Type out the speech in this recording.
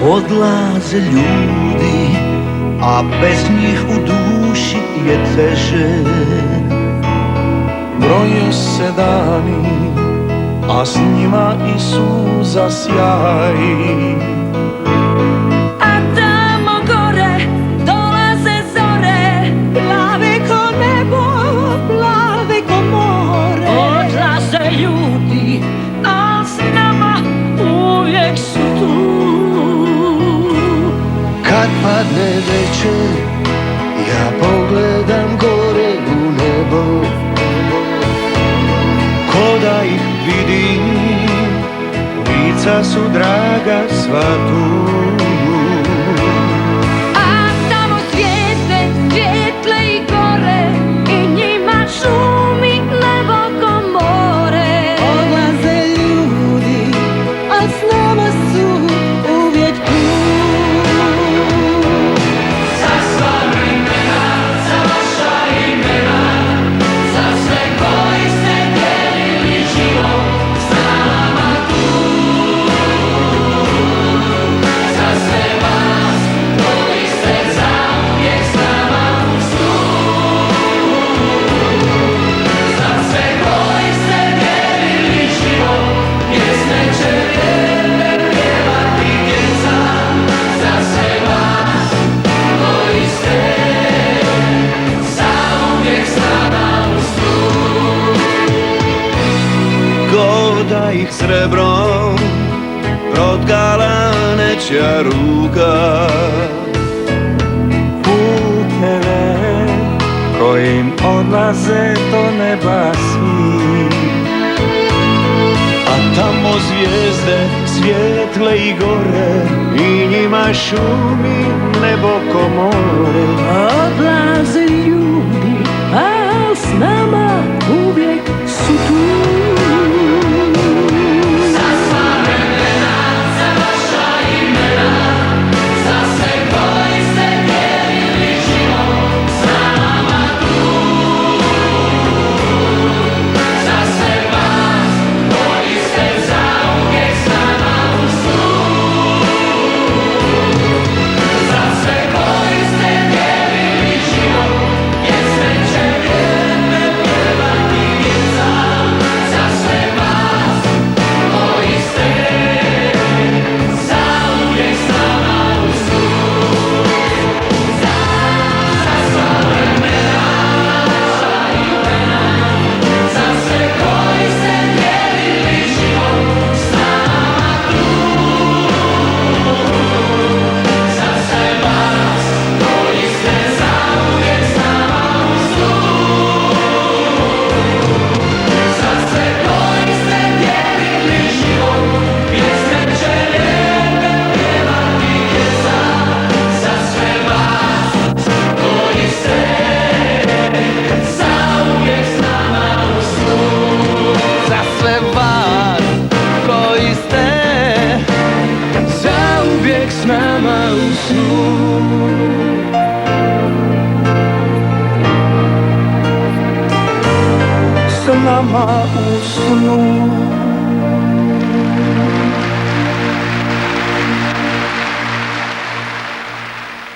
Odlaze ljudi, a bez njih u duši je teže. Broje se dani, a s njima i suza sjaj. A tamo gore dolaze zore, plave ko nebo, plave ko more. Odlaze ljudi, a s nama uvijek su tu. Kad padne večer, ja pogledam gore u nebo. Ko da ih vidim, lica su draga sva tu. A tamo svijetle i gore, i njima šumi nebo ko more. Odlaze ljudi, a s nama su uvijek tu. Da ih srebrom protkala nečja ruka. Puteve kojim odlaze do neba svi, a tamo zvijezde svijetle i gore, i njima šumi nebo ko more. Odlaze ljudi, a s nama uvijek su tu. S nama u snu. S nama u snu.